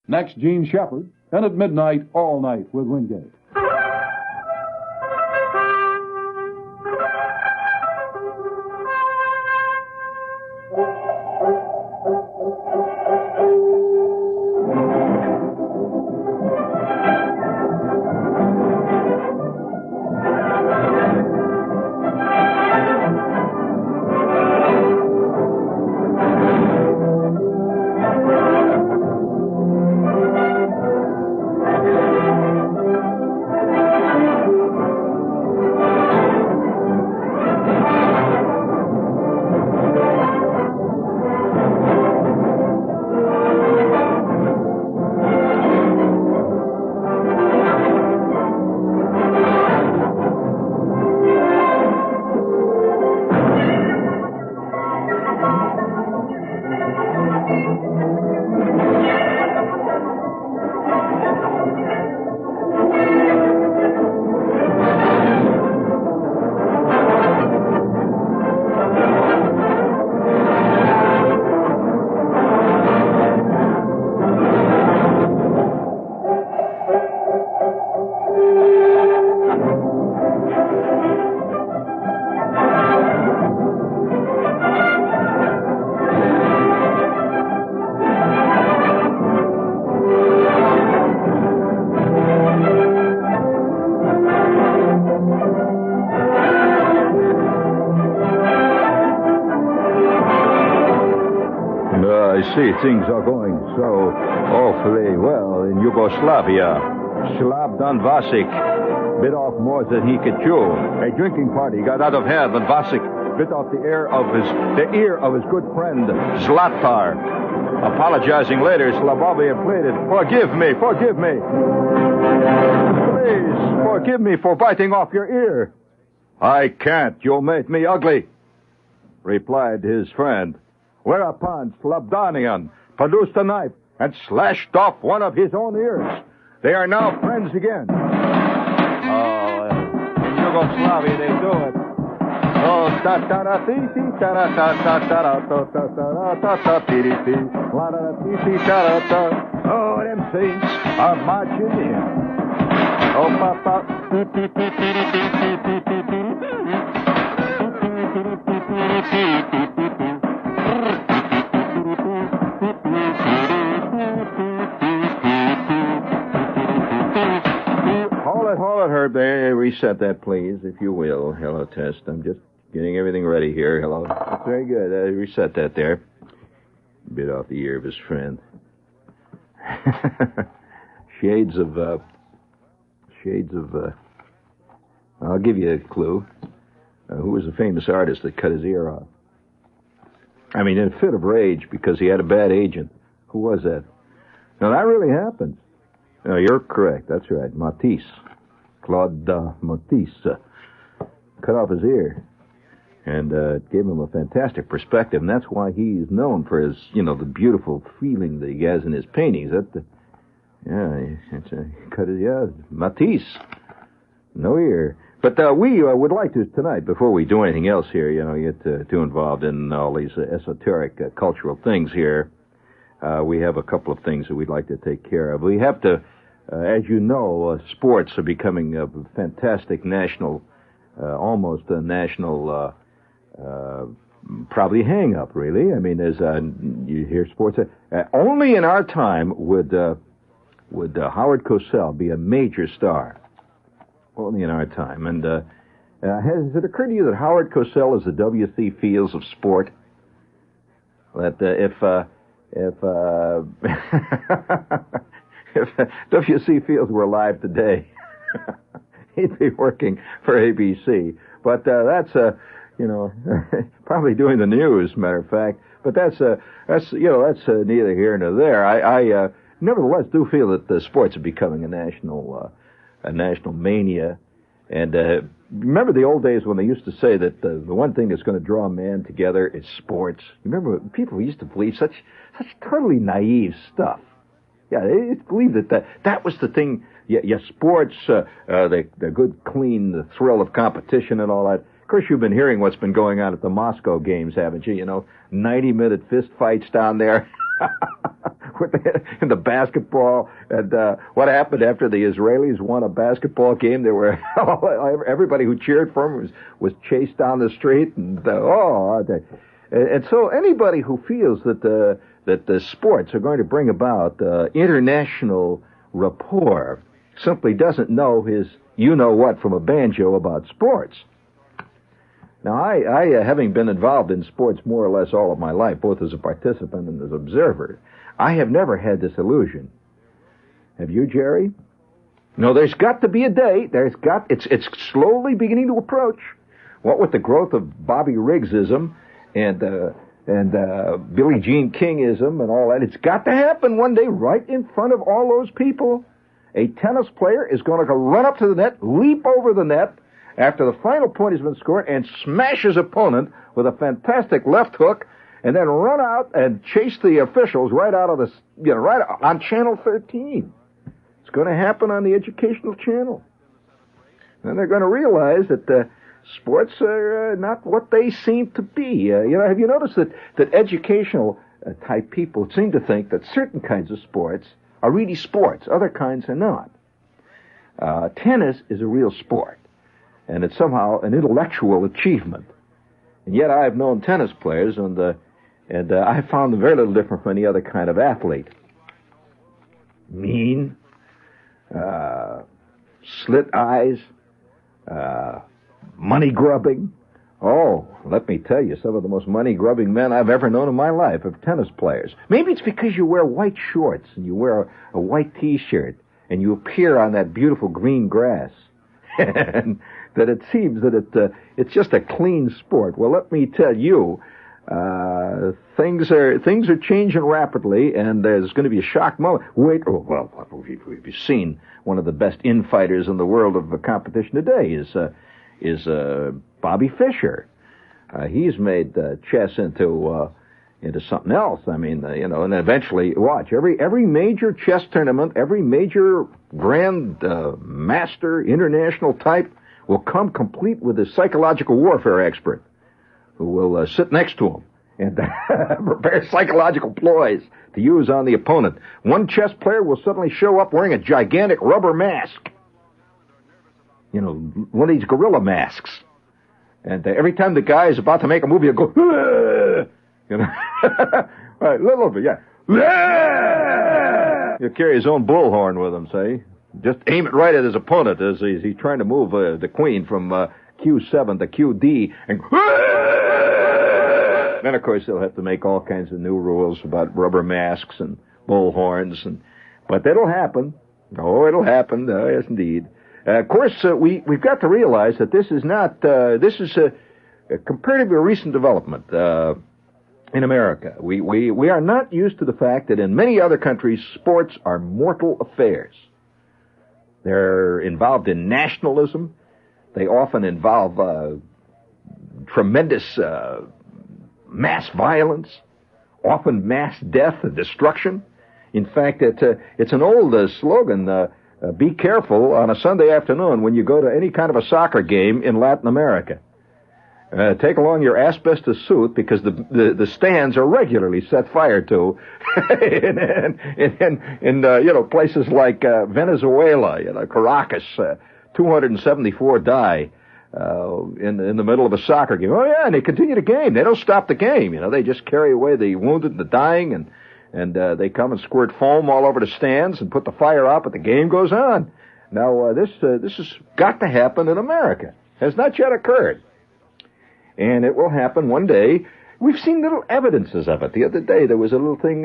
Next, Gene Shepard, and at midnight, All Night with Wingate. I see things are going so awfully well in Yugoslavia. Slobdan Vasic bit off more than he could chew. A drinking party got out of hand, and Vasic bit off the ear of his good friend Zlatar. Apologizing later, Slavovian pleaded, "Forgive me, forgive me. Please, forgive me for biting off your ear." "I can't, you'll make me ugly," replied his friend. Whereupon Slobdanian produced a knife and slashed off one of his own ears. They are now friends again. Oh, in Yugoslavia they do it. Oh, oh, them saints are marching in. Oh, papa. Hold it, Herb. There, reset that, please, if you will. Hello, test. I'm just getting everything ready here. Hello. That's very good. Reset that there. Bit off the ear of his friend. Shades of. I'll give you a clue. Who was the famous artist that cut his ear off? I mean, in a fit of rage because he had a bad agent. Who was that? Now, that really happened. No, you're correct. That's right. Matisse. Claude Matisse. Cut off his ear. And it gave him a fantastic perspective. And that's why he's known for his, the beautiful feeling that he has in his paintings. Matisse. No ear. But we would like to, tonight, before we do anything else here, get too involved in all these esoteric cultural things here, we have a couple of things that we'd like to take care of. We have to, as you know, sports are becoming a fantastic national, almost a national, probably hang-up, really. I mean, there's, you hear sports. Only in our time would Howard Cosell be a major star. Only in our time. And has it occurred to you that Howard Cosell is the W.C. Fields of sport? That if W.C. Fields were alive today, he'd be working for ABC. But that's probably doing the news, matter of fact. But that's neither here nor there. I nevertheless do feel that the sports are becoming a national mania. And remember the old days when they used to say that the one thing that's going to draw man together is sports? Remember, people used to believe such totally naive stuff. Yeah, they used to believe that was the thing. Yeah, sports, the good, clean, the thrill of competition and all that. Of course, you've been hearing what's been going on at the Moscow games, haven't you? 90-minute fist fights down there. In the basketball, and what happened after the Israelis won a basketball game? They were everybody who cheered for them was chased down the street, and so anybody who feels that the sports are going to bring about international rapport simply doesn't know his you-know-what from a banjo about sports. Now, I having been involved in sports more or less all of my life, both as a participant and as an observer, I have never had this illusion. Have you, Jerry? No, there's got to be a day. It's slowly beginning to approach. What with the growth of Bobby Riggsism and Billie Jean Kingism and all that, it's got to happen one day right in front of all those people. A tennis player is going to run up to the net, leap over the net after the final point has been scored, and smash his opponent with a fantastic left hook, and then run out and chase the officials right out of right on Channel 13. It's going to happen on the educational channel. And they're going to realize that sports are not what they seem to be. Have you noticed that educational type people seem to think that certain kinds of sports are really sports, other kinds are not. Tennis is a real sport, and it's somehow an intellectual achievement. And yet I have known tennis players, and I found them very little different from any other kind of athlete. Mean, slit eyes, money-grubbing. Oh, let me tell you, some of the most money-grubbing men I've ever known in my life are tennis players. Maybe it's because you wear white shorts and you wear a white T-shirt and you appear on that beautiful green grass, and that it seems that it's just a clean sport. Well, let me tell you, things are changing rapidly, and there's going to be a shock moment. We've seen one of the best infighters in the world of competition today is Bobby Fischer. He's made chess into something else. I mean, and eventually, watch every major chess tournament, every major grand master international type will come complete with a psychological warfare expert who will sit next to him and prepare psychological ploys to use on the opponent. One chess player will suddenly show up wearing a gigantic rubber mask. One of these gorilla masks. And every time the guy is about to make a move, he'll go, right, little bit, yeah. He'll carry his own bullhorn with him, say. Just aim it right at his opponent as he's trying to move the queen from Q7 to QD, and then, of course, they'll have to make all kinds of new rules about rubber masks and bullhorns, but that'll happen. Oh, it'll happen. Yes, indeed. Of course, we've got to realize that this is not, this is a comparatively recent development in America. We are not used to the fact that in many other countries, sports are mortal affairs. They're involved in nationalism. They often involve tremendous mass violence, often mass death and destruction. In fact, it's an old slogan, be careful on a Sunday afternoon when you go to any kind of a soccer game in Latin America. Take along your asbestos suit, because the stands are regularly set fire to in places like Venezuela, Caracas, 274 die in the middle of a soccer game. Oh yeah, and they continue the game. They don't stop the game. They just carry away the wounded and the dying, and they come and squirt foam all over the stands and put the fire out, but the game goes on. Now this has got to happen in America. Has not yet occurred. And it will happen one day. We've seen little evidences of it. The other day there was a little thing,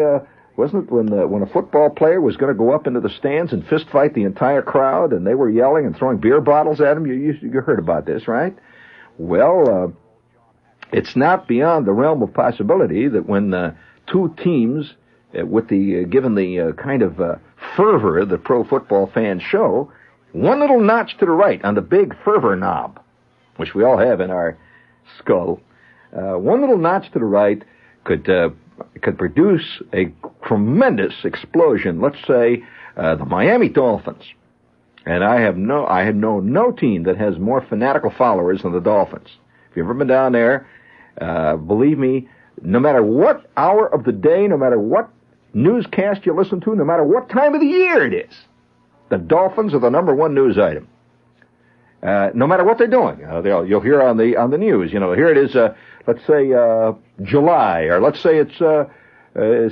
wasn't it, when a football player was going to go up into the stands and fist fight the entire crowd, and they were yelling and throwing beer bottles at him? You heard about this, right? Well, it's not beyond the realm of possibility that when two teams, given the kind of fervor that pro football fans show, one little notch to the right on the big fervor knob, which we all have in our skull, one little notch to the right could produce a tremendous explosion. Let's say the Miami Dolphins, and I have known no team that has more fanatical followers than the Dolphins. If you've ever been down there, believe me, no matter what hour of the day, no matter what newscast you listen to, no matter what time of the year it is. The Dolphins are the number one news item. No matter what they're doing, you'll hear on the news. Here it is. Let's say July, or let's say it's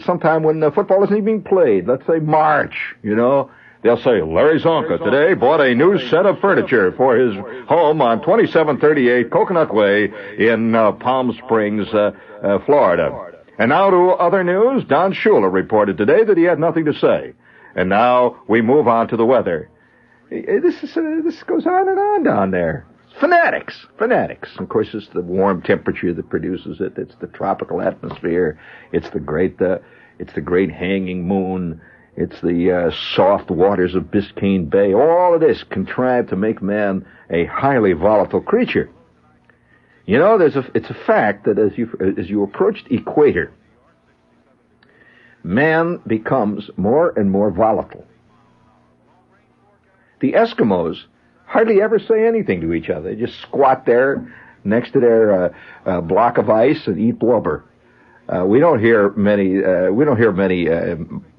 sometime when football isn't even being played. Let's say March. They'll say Larry Zonka today bought a new set of furniture for his home on 2738 Coconut Way in Palm Springs, Florida. And now to other news. Don Shula reported today that he had nothing to say. And now we move on to the weather. This goes on and on down there. Fanatics. Of course, it's the warm temperature that produces it. It's the tropical atmosphere. It's the great hanging moon. It's the soft waters of Biscayne Bay. All of this contrived to make man a highly volatile creature. It's a fact that as you approach the equator, man becomes more and more volatile. The Eskimos hardly ever say anything to each other. They just squat there next to their block of ice and eat blubber. We don't hear many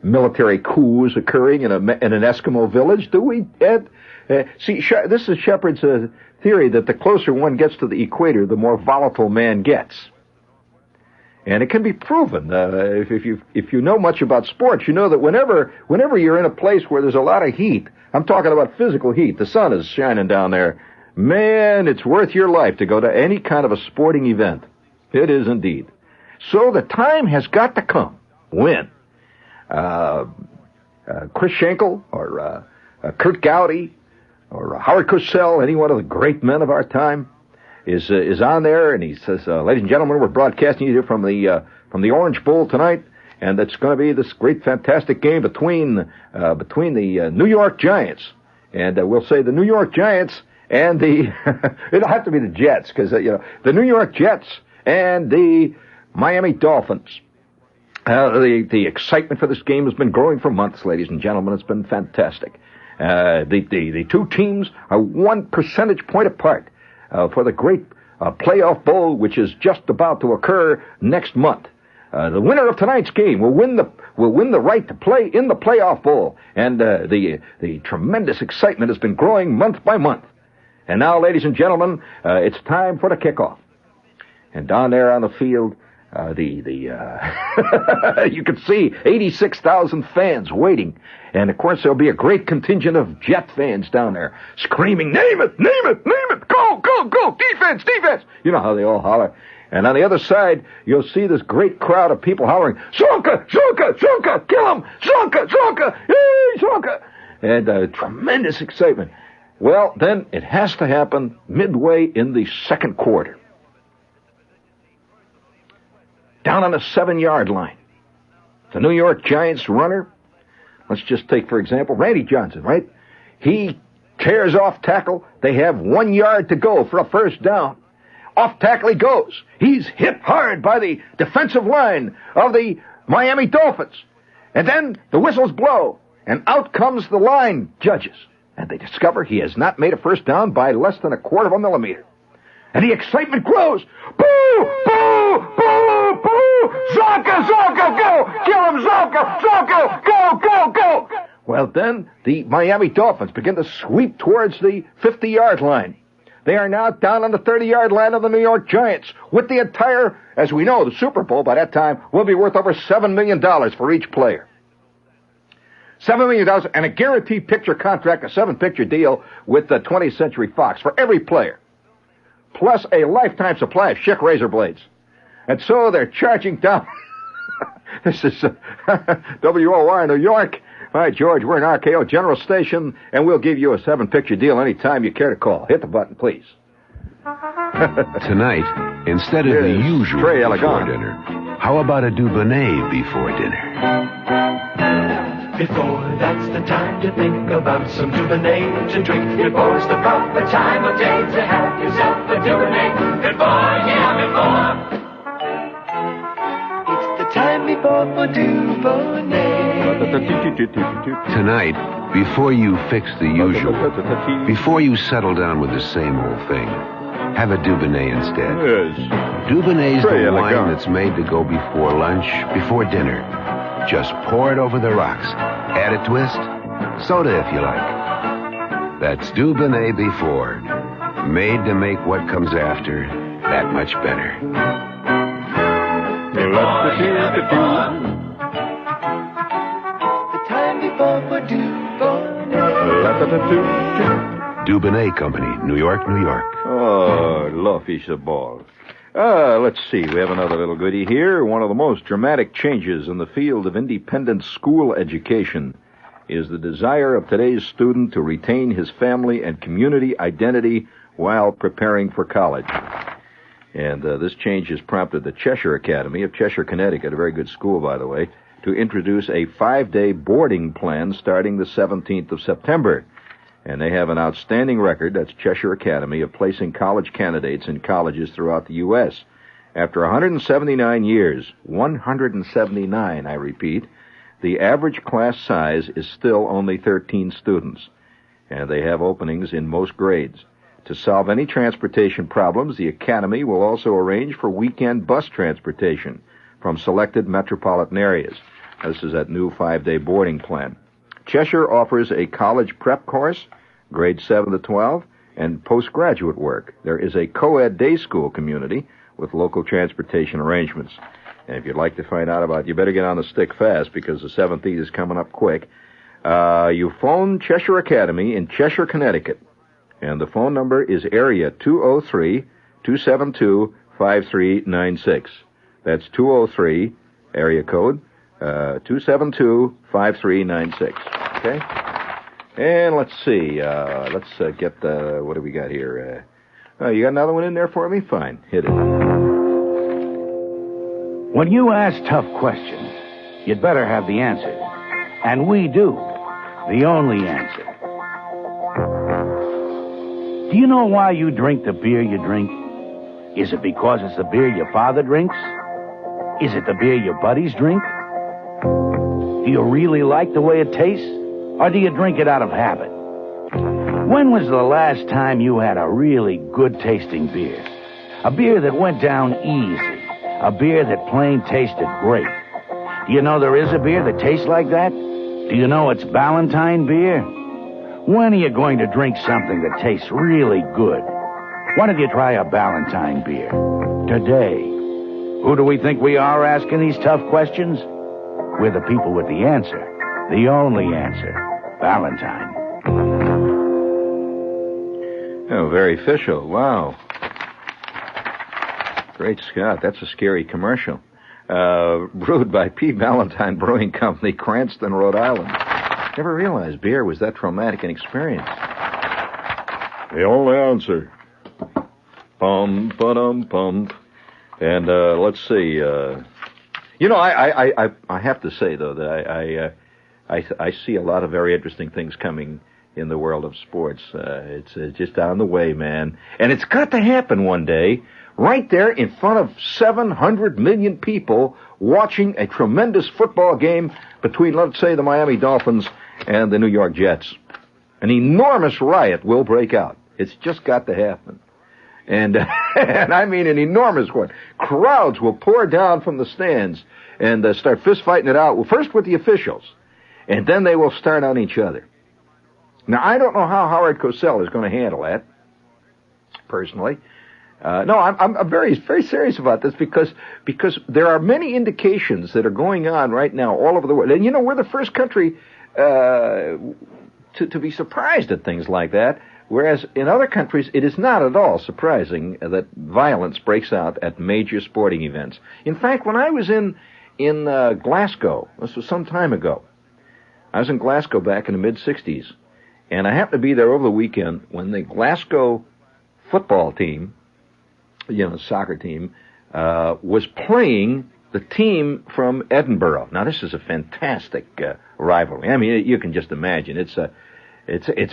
military coups occurring in an Eskimo village, do we, Ed? This is Shepard's theory that the closer one gets to the equator, the more volatile man gets. And it can be proven. If you know much about sports, you know that whenever you're in a place where there's a lot of heat, I'm talking about physical heat, the sun is shining down there, man, it's worth your life to go to any kind of a sporting event. It is indeed. So the time has got to come when Chris Schenkel or Kurt Gowdy or Howard Cosell, any one of the great men of our time, is on there, and he says, "Ladies and gentlemen, we're broadcasting you from the Orange Bowl tonight, and it's going to be this great, fantastic game between the New York Giants, and we'll say the New York Giants and the it'll have to be the Jets because the New York Jets and the Miami Dolphins." The excitement for this game has been growing for months, ladies and gentlemen. It's been fantastic. The two teams are 1 percentage point apart for the great playoff bowl, which is just about to occur next month. The winner of tonight's game will win the right to play in the playoff bowl, and the tremendous excitement has been growing month by month. And now, ladies and gentlemen, it's time for the kickoff. And down there on the field, you can see 86,000 fans waiting. And of course there'll be a great contingent of Jet fans down there screaming, "Name it, name it, name it, go, go, go, defense, defense." You know how they all holler. And on the other side, you'll see this great crowd of people hollering, "Zonka, Zonka, Zonka, kill him, Zonka, Zonka, hey, Zonka." And tremendous excitement. Well, then it has to happen midway in the second quarter. Down on the 7-yard line, the New York Giants runner, let's just take, for example, Randy Johnson, right? He tears off tackle. They have 1 yard to go for a first down. Off tackle he goes. He's hit hard by the defensive line of the Miami Dolphins. And then the whistles blow, and out comes the line judges. And they discover he has not made a first down by less than 1/4 millimeter. And the excitement grows. Boo! Boo! Boo! Boo! Zonka! Zonka! Go! Kill him! Zonka! Zonka! Go! Go! Go! Well, then the Miami Dolphins begin to sweep towards the 50-yard line. They are now down on the 30-yard line of the New York Giants with the entire, as we know, the Super Bowl by that time will be worth over $7 million for each player. $7 million and a guaranteed picture contract, a 7-picture deal with the 20th Century Fox for every player, plus a lifetime supply of Schick razor blades. And so they're charging down. This is WOR New York. All right, George, we're an RKO General Station, and we'll give you a 7-picture deal anytime you care to call. Hit the button, please. Tonight, instead of the usual before dinner, how about a Dubonnet before dinner? Before that's the time to think about some Dubonnet to drink. Before's the proper time of day to have yourself a Dubonnet. Before, yeah, before. It's the time before for Dubonnet. Tonight, before you fix the usual, before you settle down with the same old thing, have a Dubonnet instead. Yes. Dubonnet's the wine that's made to go before lunch, before dinner. Just pour it over the rocks. Add a twist. Soda if you like. That's Dubonnet before. Made to make what comes after that much better. The time before Dubonnet Company, New York, New York. Oh, love is a ball. Let's see. We have another little goodie here. One of the most dramatic changes in the field of independent school education is the desire of today's student to retain his family and community identity while preparing for college. And this change has prompted the Cheshire Academy of Cheshire, Connecticut, a very good school, by the way, to introduce a 5-day boarding plan starting the 17th of September. And they have an outstanding record, that's Cheshire Academy, of placing college candidates in colleges throughout the U.S. After 179 years, 179, I repeat, the average class size is still only 13 students. And they have openings in most grades. To solve any transportation problems, the Academy will also arrange for weekend bus transportation from selected metropolitan areas. This is that new 5-day boarding plan. Cheshire offers a college prep course, grades 7 to 12, and postgraduate work. There is a co-ed day school community with local transportation arrangements. And if you'd like to find out about it, you better get on the stick fast because the 17th is coming up quick. You phone Cheshire Academy in Cheshire, Connecticut. And the phone number is area 203-272-5396. That's 203, area code, 272-5396. Okay? And let's see. Let's get the... What do we got here? You got another one in there for me? Fine. Hit it. When you ask tough questions, you'd better have the answer. And we do. The only answer. Do you know why you drink the beer you drink? Is it because it's the beer your father drinks? Is it the beer your buddies drink? Do you really like the way it tastes? Or do you drink it out of habit? When was the last time you had a really good-tasting beer? A beer that went down easy. A beer that plain tasted great. Do you know there is a beer that tastes like that? Do you know it's Ballantine beer? When are you going to drink something that tastes really good? Why don't you try a Ballantine beer? Today. Who do we think we are asking these tough questions? We're the people with the answer. The only answer. Ballantine. Oh, very official. Wow. Great Scott. That's a scary commercial. Brewed by P. Ballantine Brewing Company, Cranston, Rhode Island. Never realized beer was that traumatic an experience. The only answer. Pum, ba-dum, pum. And let's see. You know, I have to say though that I see a lot of very interesting things coming in the world of sports. It's just on the way, man, and it's got to happen one day. Right there in front of 700 million people watching a tremendous football game between, let's say, the Miami Dolphins and the New York Jets. An enormous riot will break out. It's just got to happen. And, and I mean an enormous one. Crowds will pour down from the stands and start fist-fighting it out, well, first with the officials, and then they will start on each other. Now, I don't know how Howard Cosell is going to handle that, personally. No, I'm very, very serious about this because there are many indications that are going on right now all over the world. And, you know, we're the first country to be surprised at things like that, whereas in other countries it is not at all surprising that violence breaks out at major sporting events. In fact, when I was in Glasgow, this was some time ago, I was in Glasgow back in the mid-'60s, and I happened to be there over the weekend when the Glasgow football team, you know, soccer team, was playing the team from Edinburgh. Now, this is a fantastic rivalry. I mean, you can just imagine. It's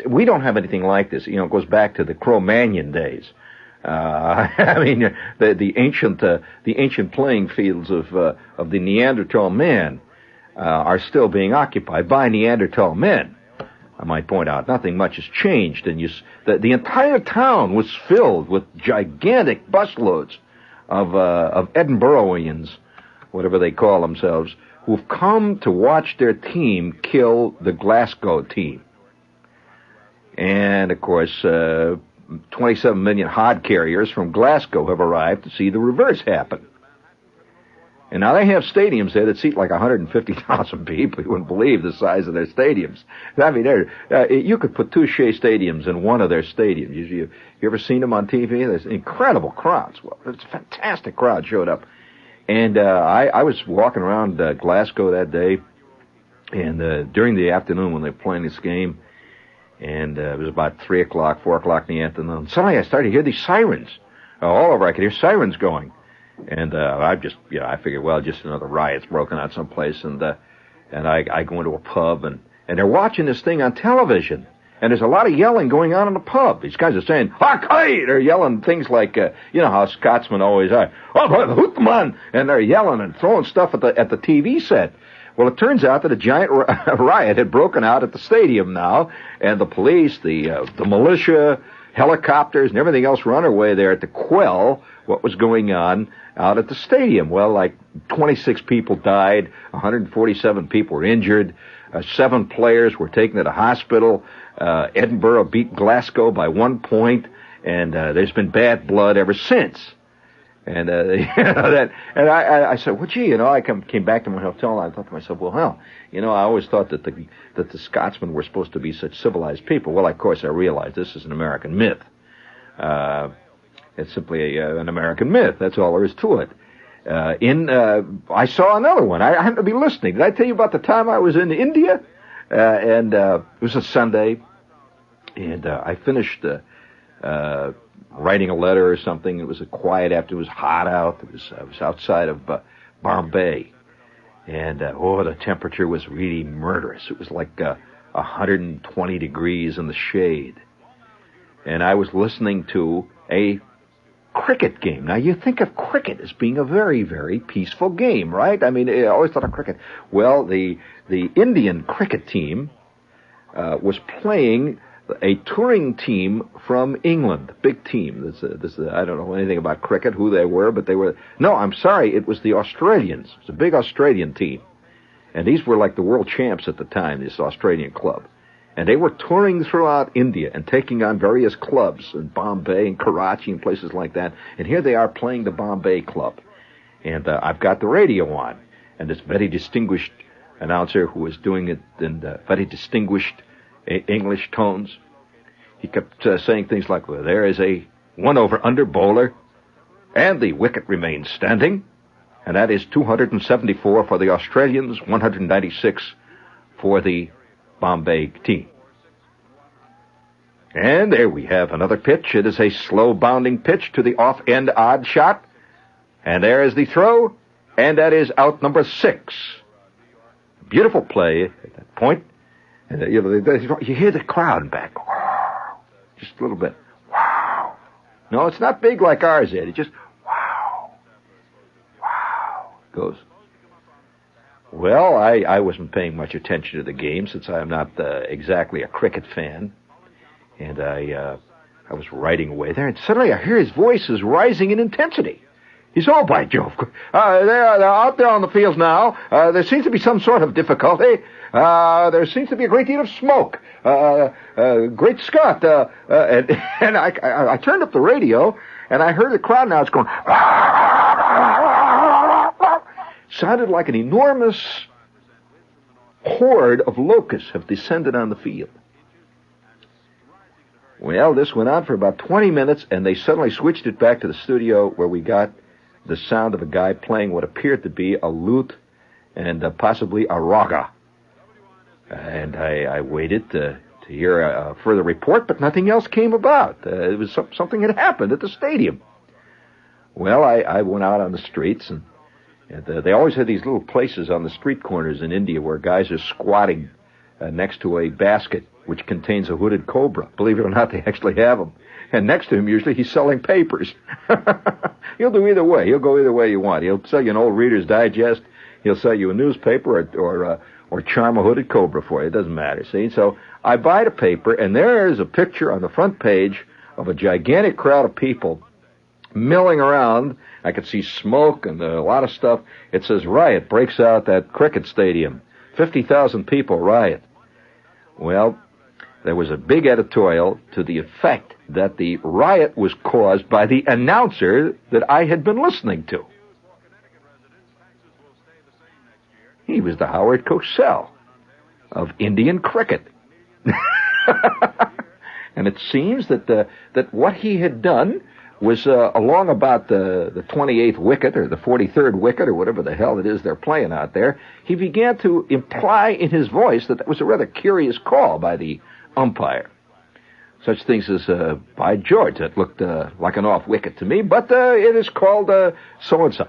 we don't have anything like this. You know, it goes back to the Cro-Magnon days. I mean, the ancient playing fields of the Neanderthal man are still being occupied by Neanderthal men. I might point out, nothing much has changed, and the entire town was filled with gigantic busloads of Edinburghians, whatever they call themselves, who've come to watch their team kill the Glasgow team. And, of course, 27 million hod carriers from Glasgow have arrived to see the reverse happen. And now they have stadiums there that seat like 150,000 people. You wouldn't believe the size of their stadiums. I mean, you could put two Shea stadiums in one of their stadiums. You ever seen them on TV? There's incredible crowds. Well, it's a fantastic crowd showed up. And I was walking around Glasgow that day, and during the afternoon when they were playing this game, and it was about 3 o'clock, 4 o'clock in the afternoon. Suddenly I started to hear these sirens. All over, I could hear sirens going. And I figured, well, just another riot's broken out someplace. And I go into a pub, and they're watching this thing on television. And there's a lot of yelling going on in the pub. These guys are saying, "Okay!" They're yelling things like, you know how Scotsmen always are. "Oh, Hootman!" And they're yelling and throwing stuff at the TV set. Well, it turns out that a giant riot had broken out at the stadium now, and the police, the militia, helicopters, and everything else were on their way there to quell what was going on out at the stadium. Well, like 26 people died, 147 people were injured, 7 players were taken to the hospital. Edinburgh beat Glasgow by 1 point, and there's been bad blood ever since. And I said, well, gee, I came back to my hotel, and I thought to myself, well, hell, I always thought that the Scotsmen were supposed to be such civilized people. Well, of course, I realized this is an American myth. It's simply an American myth. That's all there is to it. I saw another one. I happened to be listening. Did I tell you about the time I was in India? And it was a Sunday, and I finished writing a letter or something. It was a quiet after it was hot out. I was outside of Bombay, and the temperature was really murderous. It was like 120 degrees in the shade, and I was listening to a cricket game. Now, you think of cricket as being a very, very peaceful game, right? I mean, I always thought of cricket. Well, the Indian cricket team was playing a touring team from England, big team. I don't know anything about cricket, who they were, but they were... No, I'm sorry, it was the Australians. It was a big Australian team. And these were like the world champs at the time, this Australian club. And they were touring throughout India and taking on various clubs in Bombay and Karachi and places like that. And here they are playing the Bombay club. And I've got the radio on. And this very distinguished announcer who was doing it in very distinguished English tones, he kept saying things like, well, there is a 1/under bowler, and the wicket remains standing, and that is 274 for the Australians, 196 for the Bombay team. And there we have another pitch. It is a slow-bounding pitch to the off-end odd shot, and there is the throw, and that is out number 6. Beautiful play at that point. And, you hear the crowd back. Wow. Just a little bit. Wow. No, it's not big like ours, Ed. It's just, wow. Wow. Goes. Well, I wasn't paying much attention to the game since I am not exactly a cricket fan. And I was writing away there, and suddenly I hear his voice is rising in intensity. He's, oh, by Jove. They're out there on the field now. There seems to be some sort of difficulty. There seems to be a great deal of smoke. Great Scott. And I turned up the radio, and I heard the crowd now. It's going... Sounded like an enormous horde of locusts have descended on the field. Well, this went on for about 20 minutes, and they suddenly switched it back to the studio where we got the sound of a guy playing what appeared to be a lute and possibly a raga. And I waited to hear a further report, but nothing else came about. It was something had happened at the stadium. Well, I went out on the streets, and they always had these little places on the street corners in India where guys are squatting next to a basket which contains a hooded cobra. Believe it or not, they actually have them. And next to him, usually, he's selling papers. He'll do either way. He'll go either way you want. He'll sell you an old Reader's Digest. He'll sell you a newspaper or charm a hooded cobra for you. It doesn't matter, see? So I buy the paper, and there is a picture on the front page of a gigantic crowd of people milling around. I could see smoke and a lot of stuff. It says, riot breaks out at cricket stadium. 50,000 people riot. Well, there was a big editorial to the effect that the riot was caused by the announcer that I had been listening to. He was the Howard Cosell of Indian cricket. And it seems that what he had done was along about the 28th wicket or the 43rd wicket or whatever the hell it is they're playing out there, he began to imply in his voice that was a rather curious call by the umpire. Such things as, by George, that looked like an off wicket to me, but it is called so-and-so.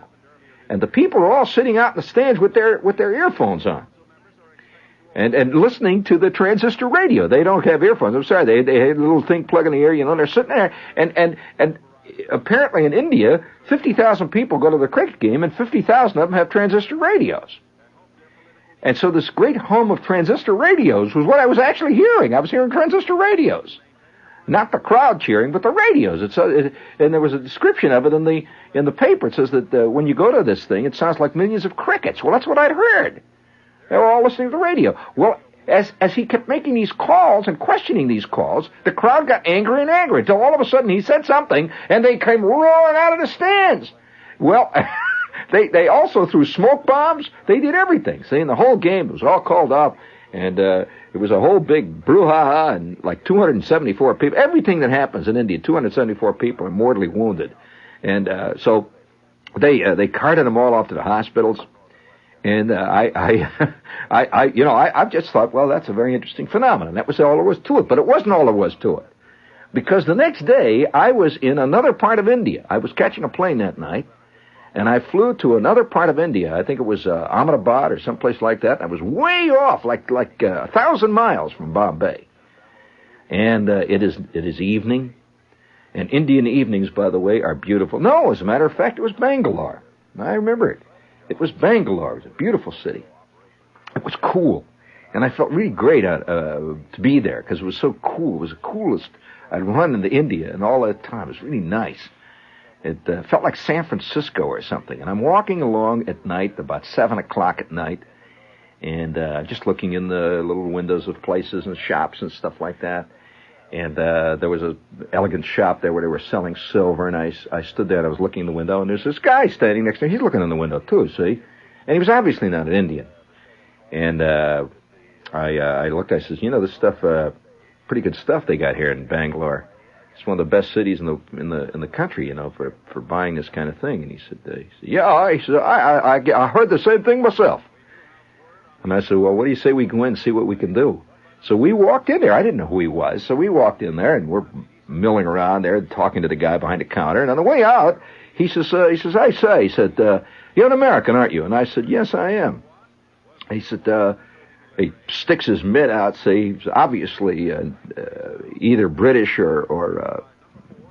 And the people are all sitting out in the stands with their earphones on. And listening to the transistor radio. They don't have earphones. I'm sorry. They had a little thing plug in the ear, they're sitting there. And apparently in India, 50,000 people go to the cricket game, and 50,000 of them have transistor radios. And so this great hum of transistor radios was what I was actually hearing. I was hearing transistor radios. Not the crowd cheering, but the radios. And there was a description of it in the paper. It says that when you go to this thing, it sounds like millions of crickets. Well, that's what I'd heard. They were all listening to the radio. Well, as he kept making these calls and questioning these calls, the crowd got angrier and angrier until all of a sudden he said something, and they came roaring out of the stands. Well, they also threw smoke bombs. They did everything. See, and the whole game was all called off, and it was a whole big brouhaha, and like 274 people. Everything that happens in India, 274 people are mortally wounded. And so they carted them all off to the hospitals. And I just thought, well, that's a very interesting phenomenon. That was all there was to it. But it wasn't all there was to it. Because the next day, I was in another part of India. I was catching a plane that night, and I flew to another part of India. I think it was Ahmedabad or someplace like that. I was way off, like 1,000 miles from Bombay. And it is evening. And Indian evenings, by the way, are beautiful. No, as a matter of fact, it was Bangalore. I remember it. It was Bangalore. It was a beautiful city. It was cool. And I felt really great to be there because it was so cool. It was the coolest I'd run into India in all that time. It was really nice. It felt like San Francisco or something. And I'm walking along at night, about 7 o'clock at night, and just looking in the little windows of places and shops and stuff like that. And there was an elegant shop there where they were selling silver, and I stood there and I was looking in the window, and there's this guy standing next to me. He's looking in the window too, see? And he was obviously not an Indian. And I looked, I says, this stuff, pretty good stuff they got here in Bangalore. It's one of the best cities in the country, for buying this kind of thing. And he said, yeah, he said, I heard the same thing myself. And I said, well, what do you say we go in and see what we can do? So we walked in there. I didn't know who he was. So we walked in there, and we're milling around there, talking to the guy behind the counter. And on the way out, he says, I say, he said, you're an American, aren't you? And I said, yes, I am. He said, he sticks his mitt out, say, he's obviously either British or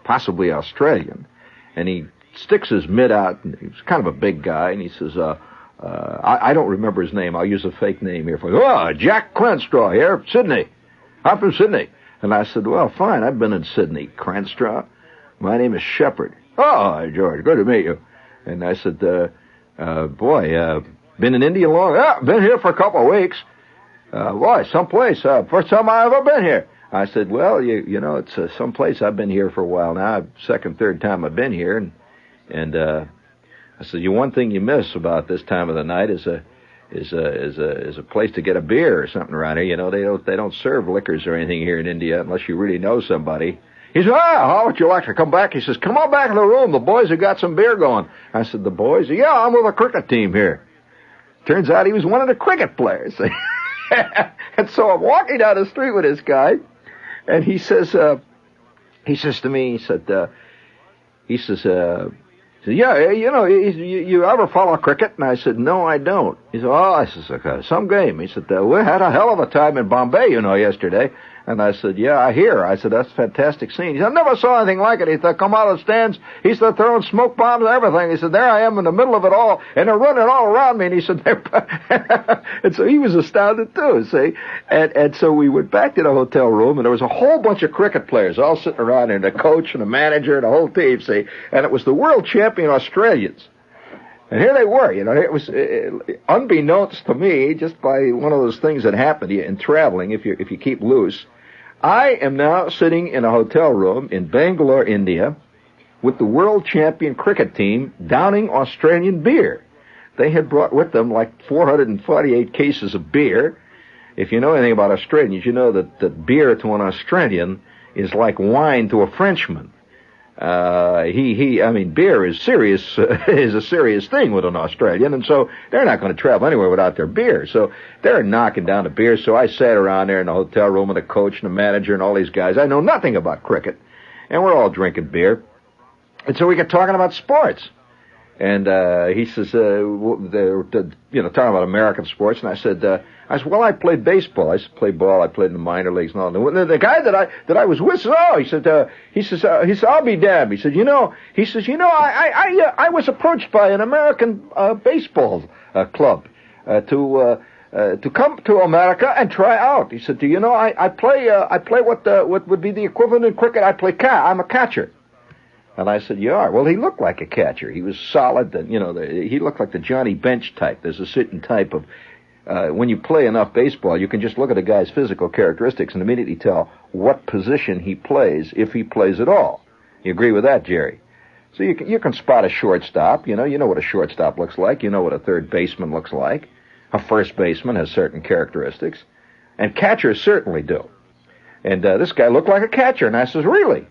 possibly Australian. And he sticks his mitt out, and he's kind of a big guy, and he says, I don't remember his name. I'll use a fake name here for you. Oh, Jack Cranstraw here, Sydney. I'm from Sydney. And I said, well, fine, I've been in Sydney. Cranstraw? My name is Shepherd. Oh, George, good to meet you. And I said, boy, been in India long? Yeah, been here for a couple of weeks. Boy, someplace. First time I ever been here. I said, well, it's someplace I've been here for a while now. Second, third time I've been here. And I said, one thing you miss about this time of the night is a place to get a beer or something around here. They don't serve liquors or anything here in India unless you really know somebody. He said, how would you like to come back? He says, come on back in the room. The boys have got some beer going. I said, the boys? Yeah, I'm with a cricket team here. Turns out he was one of the cricket players. And so I'm walking down the street with this guy, and he says to me, yeah, you ever follow cricket? And I said, no, I don't. He said, oh, I said, some game. He said, we had a hell of a time in Bombay, yesterday. And I said, yeah, I hear. I said, that's a fantastic scene. He said, I never saw anything like it. He said, come out of the stands. He started throwing smoke bombs and everything. He said, there I am in the middle of it all, and they're running all around me. And he said, and so he was astounded too, see. And so we went back to the hotel room, and there was a whole bunch of cricket players all sitting around there, the coach and the manager and the whole team, see. And it was the world champion Australians. And here they were, it was unbeknownst to me, just by one of those things that happen to you in traveling, if you keep loose. I am now sitting in a hotel room in Bangalore, India, with the world champion cricket team downing Australian beer. They had brought with them like 448 cases of beer. If you know anything about Australians, you know that beer to an Australian is like wine to a Frenchman. Beer is serious, is a serious thing with an Australian, and so they're not going to travel anywhere without their beer. So they're knocking down the beer. So I sat around there in the hotel room with the coach and the manager and all these guys. I know nothing about cricket, and we're all drinking beer. And so we get talking about sports. And he says, talking about American sports. And I said, well, I played baseball. I used to play ball. I played in the minor leagues and all. And the guy that I was with said, he says, I'll be damned. He said, I was approached by an American baseball club to come to America and try out. He said, I play what would be the equivalent in cricket. I'm a catcher. And I said, you are? Well, he looked like a catcher. He was solid. He looked like the Johnny Bench type. There's a certain type of, when you play enough baseball, you can just look at a guy's physical characteristics and immediately tell what position he plays, if he plays at all. You agree with that, Jerry? So you can spot a shortstop. You know what a shortstop looks like. You know what a third baseman looks like. A first baseman has certain characteristics. And catchers certainly do. And this guy looked like a catcher. And I says, really?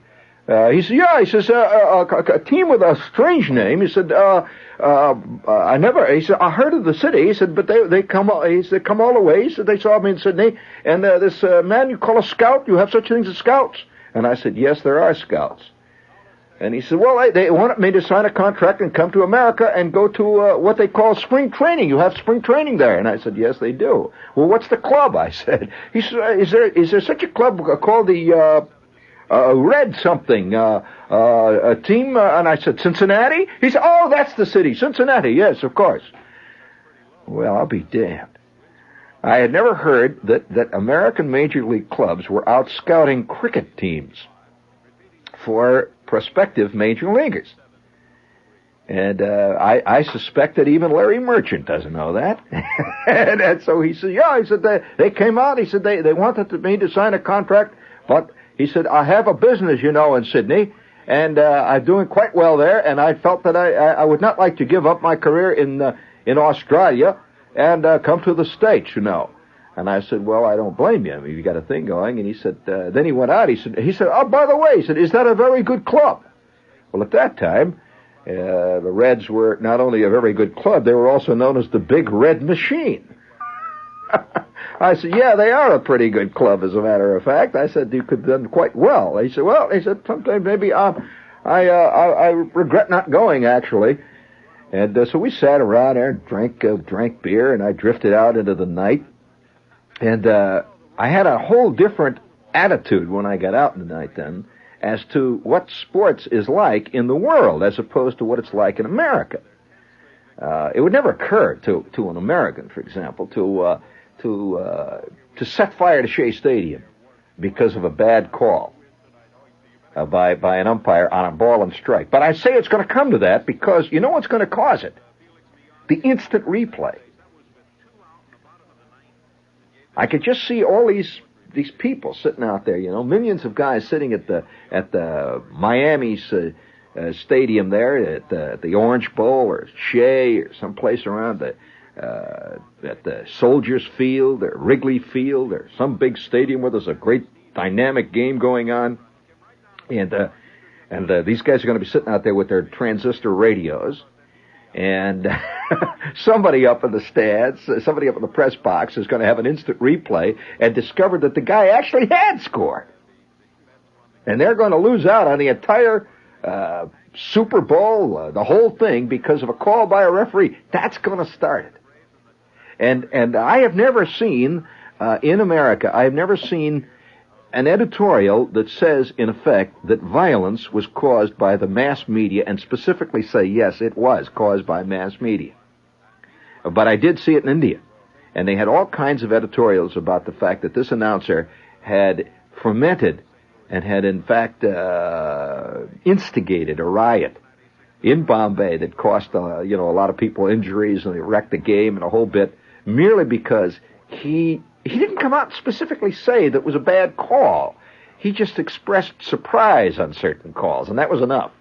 He said, yeah. He says, a team with a strange name. He said, I heard of the city. He said, but they come all the way. He said, they saw me in Sydney. And this man you call a scout, you have such things as scouts? And I said, yes, there are scouts. And he said, well, they wanted me to sign a contract and come to America and go to what they call spring training. You have spring training there. And I said, yes, they do. Well, what's the club? I said. He said, is there such a club called the Red something, a team, and I said, Cincinnati? He said, oh, that's the city, Cincinnati, yes, of course. Well, I'll be damned. I had never heard that American Major League clubs were out scouting cricket teams for prospective major leaguers. And I suspect that even Larry Merchant doesn't know that. and so he said, yeah, he said, they came out, he said, they wanted me to sign a contract, but he said, I have a business, in Sydney, and I'm doing quite well there, and I felt that I would not like to give up my career in Australia and come to the States, And I said, well, I don't blame you. I mean, you got a thing going. And he said, then he went out. He said, oh, by the way, he said, is that a very good club? Well, at that time, the Reds were not only a very good club, they were also known as the Big Red Machine. I said, yeah, they are a pretty good club, as a matter of fact. I said, you could have done quite well. He said, sometimes maybe I regret not going, actually. And so we sat around there and drank beer, and I drifted out into the night. And I had a whole different attitude when I got out in the night then as to what sports is like in the world as opposed to what it's like in America. It would never occur to an American, for example, to set fire to Shea Stadium because of a bad call by an umpire on a ball and strike. But I say it's going to come to that because you know what's going to cause it? The instant replay. I could just see all these people sitting out there, millions of guys sitting at the Miami's stadium there at the Orange Bowl or Shea or someplace around at the Soldiers Field or Wrigley Field or some big stadium where there's a great dynamic game going on. And these guys are going to be sitting out there with their transistor radios. And somebody up in the stands, somebody up in the press box is going to have an instant replay and discover that the guy actually had scored. And they're going to lose out on the entire Super Bowl, the whole thing, because of a call by a referee. That's going to start it. And I have never seen, in America, I have never seen an editorial that says, in effect, that violence was caused by the mass media, and specifically say, yes, it was caused by mass media. But I did see it in India, and they had all kinds of editorials about the fact that this announcer had fomented and had, in fact, instigated a riot in Bombay that cost, a lot of people injuries, and it wrecked the game and a whole bit, merely because he didn't come out and specifically say that it was a bad call. He just expressed surprise on certain calls, and that was enough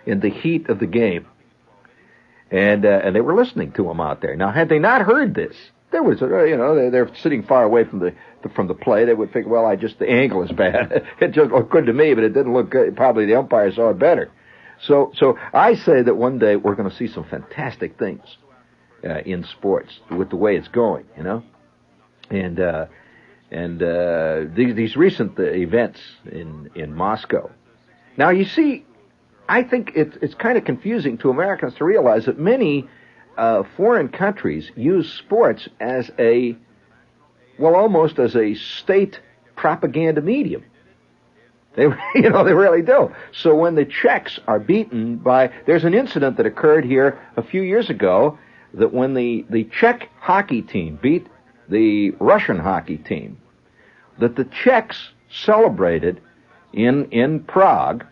in the heat of the game. And they were listening to him out there. Now, had they not heard this, there was, they're sitting far away from the play. They would think, well, the angle is bad. It just looked good to me, but it didn't look good. Probably the umpire saw it better. So I say that one day we're going to see some fantastic things in sports with the way it's going, And these recent events in Moscow. Now, you see, I think it's kind of confusing to Americans to realize that many foreign countries use sports as almost as a state propaganda medium. They really do. So when the Czechs are beaten there's an incident that occurred here a few years ago, that when the Czech hockey team beat the Russian hockey team, that the Czechs celebrated in Prague,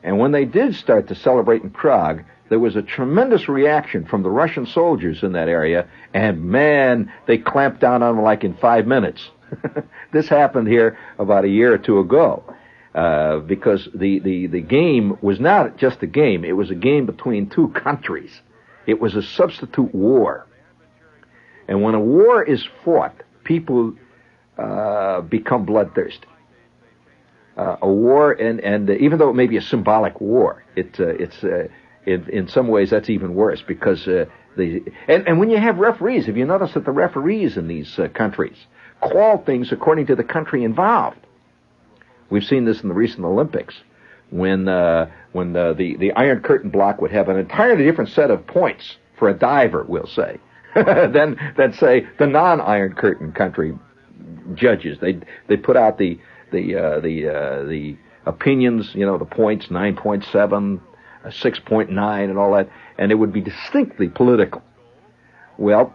and when they did start to celebrate in Prague, there was a tremendous reaction from the Russian soldiers in that area, and man, they clamped down on them like in 5 minutes. This happened here about a year or two ago, because the game was not just a game, it was a game between two countries. It was a substitute war. And when a war is fought, people become bloodthirsty. A war, and even though it may be a symbolic war, in some ways that's even worse, because and when you have referees, have you noticed that the referees in these countries call things according to the country involved? We've seen this in the recent Olympics, when the Iron Curtain block would have an entirely different set of points for a diver, we'll say, than say the non-Iron Curtain country judges. They put out the opinions, the points, 9.7, 6.9, and all that, and it would be distinctly political. Well,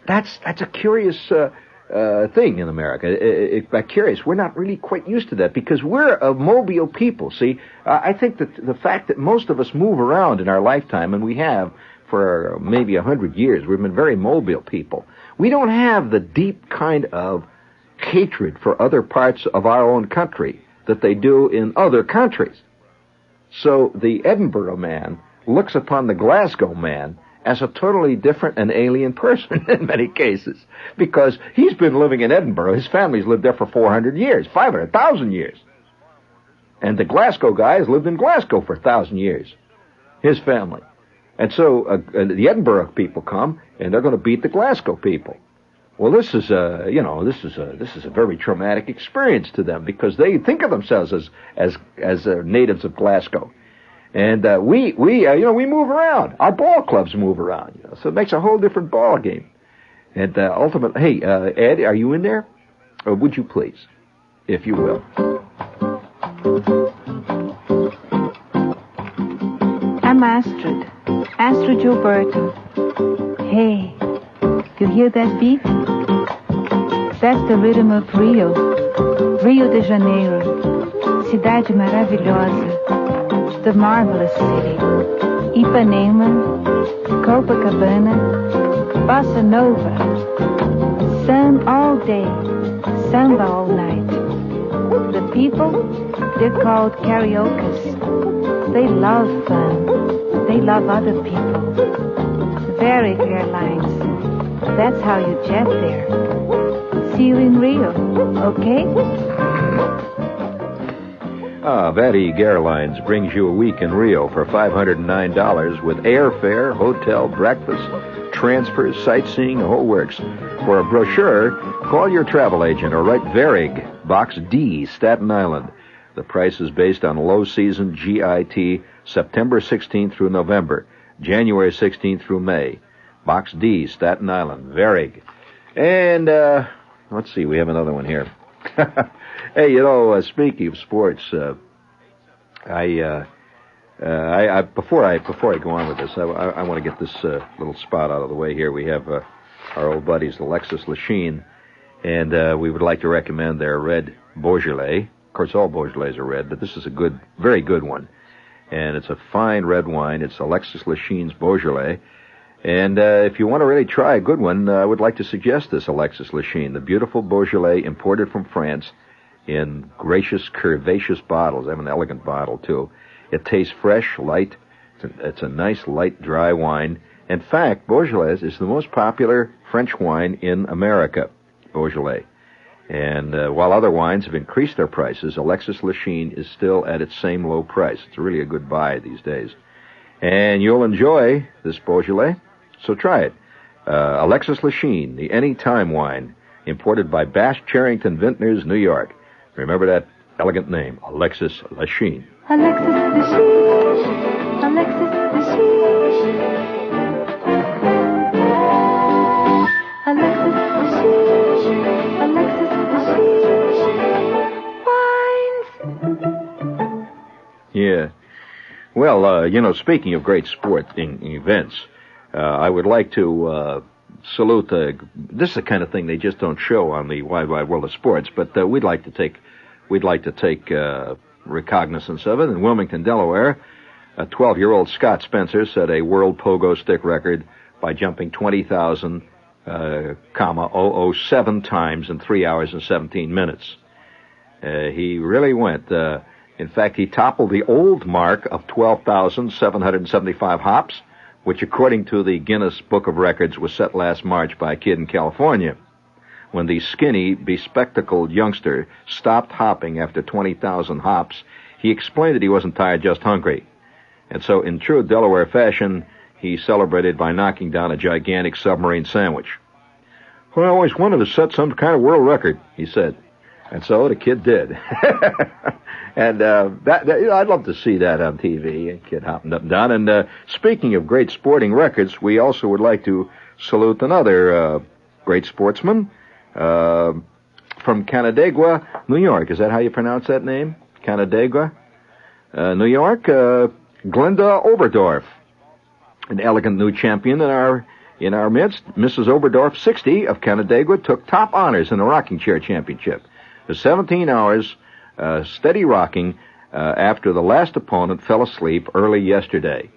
that's a curious thing in America. It's curious. We're not really quite used to that, because we're a mobile people. See, I think that the fact that most of us move around in our lifetime, and we have for maybe 100 years, we've been very mobile people. We don't have the deep kind of hatred for other parts of our own country that they do in other countries. So the Edinburgh man looks upon the Glasgow man as a totally different and alien person in many cases, because he's been living in Edinburgh. His family's lived there for 400 years, 500,000 years. And the Glasgow guy has lived in Glasgow for 1,000 years, his family. And so the Edinburgh people come, and they're going to beat the Glasgow people. Well, this is a very traumatic experience to them, because they think of themselves as natives of Glasgow, and we move around. Our ball clubs move around, so it makes a whole different ball game. And ultimately, hey, Ed, are you in there? Or would you please, if you will? I'm Astrid Gilberto. Hey. You hear that beat? That's the rhythm of Rio de Janeiro, cidade maravilhosa, the marvelous city. Ipanema, Copacabana, Bossa Nova, sun all day, samba all night. The people, they're called karaokes. They love fun. They love other people. Very clear lines. That's how you jet there. See you in Rio, okay? Varig Airlines brings you a week in Rio for $509 with airfare, hotel, breakfast, transfers, sightseeing, the whole works. For a brochure, call your travel agent or write Varig, Box D, Staten Island. The price is based on low season GIT, September 16th through November, January 16th through May. Box D, Staten Island, Varig. And, let's see, we have another one here. Hey, speaking of sports, before I go on with this, I want to get this little spot out of the way here. We have our old buddies, Alexis Lachine, and we would like to recommend their red Beaujolais. Of course, all Beaujolais are red, but this is a good, very good one. And it's a fine red wine. It's Alexis Lachine's Beaujolais. And if you want to really try a good one, I would like to suggest this Alexis Lachine, the beautiful Beaujolais imported from France in gracious, curvaceous bottles. I have an elegant bottle, too. It tastes fresh, light. It's a nice, light, dry wine. In fact, Beaujolais is the most popular French wine in America, Beaujolais. And while other wines have increased their prices, Alexis Lachine is still at its same low price. It's really a good buy these days. And you'll enjoy this Beaujolais, so try it. Alexis Lachine, the Anytime wine, imported by Bass Charrington Vintners, New York. Remember that elegant name, Alexis Lachine. Alexis Lachine, Alexis Lachine, Alexis Lachine, Alexis Lachine, wines. Yeah. Well, speaking of great sport events, I would like to salute. This is the kind of thing they just don't show on the Wide Wide World of Sports, but we'd like to take recognizance of it. In Wilmington, Delaware, a 12-year-old Scott Spencer set a world pogo stick record by jumping 20,007 times in 3 hours and 17 minutes. He really went. In fact, he toppled the old mark of 12,775 hops, which, according to the Guinness Book of Records, was set last March by a kid in California, when the skinny, bespectacled youngster stopped hopping after 20,000 hops. He explained that he wasn't tired, just hungry. And so, in true Delaware fashion, he celebrated by knocking down a gigantic submarine sandwich. "Well, I always wanted to set some kind of world record," he said. And so the kid did. And I'd love to see that on TV, a kid hopping up and down. And speaking of great sporting records, we also would like to salute another great sportsman from Canandaigua, New York. Is that how you pronounce that name? Canandaigua, New York. Glenda Oberdorf, an elegant new champion in our midst. Mrs. Oberdorf, 60, of Canandaigua, took top honors in the rocking chair championship. The 17 hours steady rocking after the last opponent fell asleep early yesterday.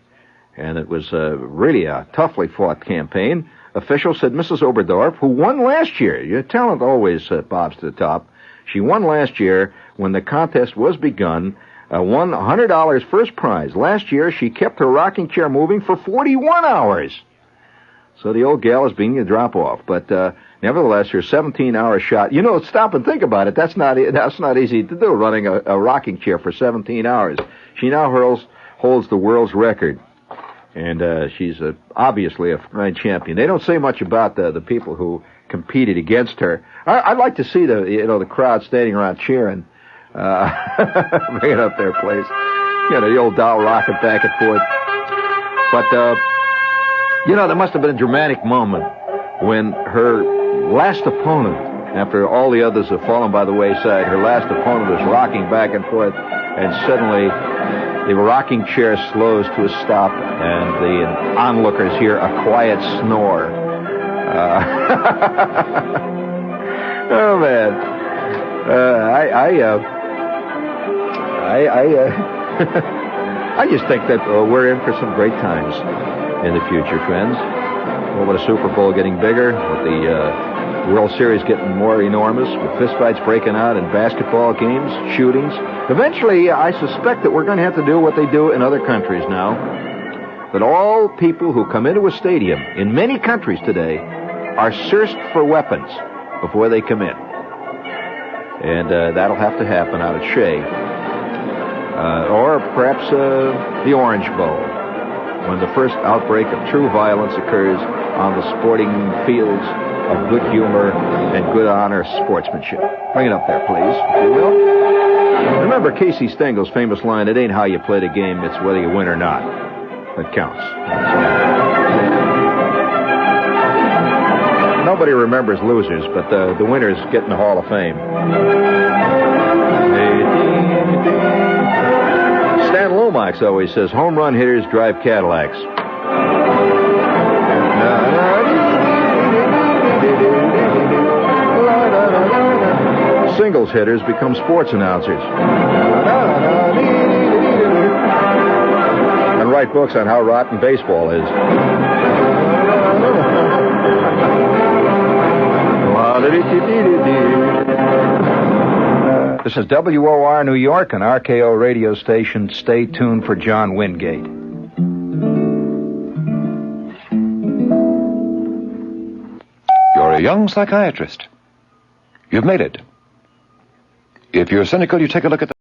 And it was really a toughly fought campaign. Officials said Mrs. Oberdorf, who won last year, your talent always bobs to the top, she won last year when the contest was begun, won $100 first prize. Last year, she kept her rocking chair moving for 41 hours. So the old gal is beginning to drop off. But nevertheless, her 17-hour shot, stop and think about it. That's not easy to do, running a rocking chair for 17 hours. She now holds the world's record. And she's obviously a grand champion. They don't say much about the people who competed against her. I'd like to see the crowd standing around cheering. Bring it up there, please. The old doll rocking back and forth. But, there must have been a dramatic moment when her last opponent, after all the others have fallen by the wayside, her last opponent was rocking back and forth, and suddenly the rocking chair slows to a stop, and the onlookers hear a quiet snore. Oh, man. I just think that we're in for some great times in the future, friends. Well, with the Super Bowl getting bigger, with the World Series getting more enormous, with fistfights breaking out in basketball games, shootings. Eventually, I suspect that we're going to have to do what they do in other countries now. That all people who come into a stadium in many countries today are searched for weapons before they come in. And that'll have to happen out at Shea. Or perhaps the Orange Bowl, when the first outbreak of true violence occurs on the sporting fields of good humor and good honor sportsmanship. Bring it up there, please, if you will. Remember Casey Stengel's famous line, "It ain't how you play the game, it's whether you win or not that counts." nobody remembers losers, but the winners get in the Hall of Fame. Stan Lomax always says home run hitters drive Cadillacs. Singles hitters become sports announcers. And write books on how rotten baseball is. This is WOR New York and RKO radio station. Stay tuned for John Wingate. You're a young psychiatrist. You've made it. If you're cynical, you take a look at the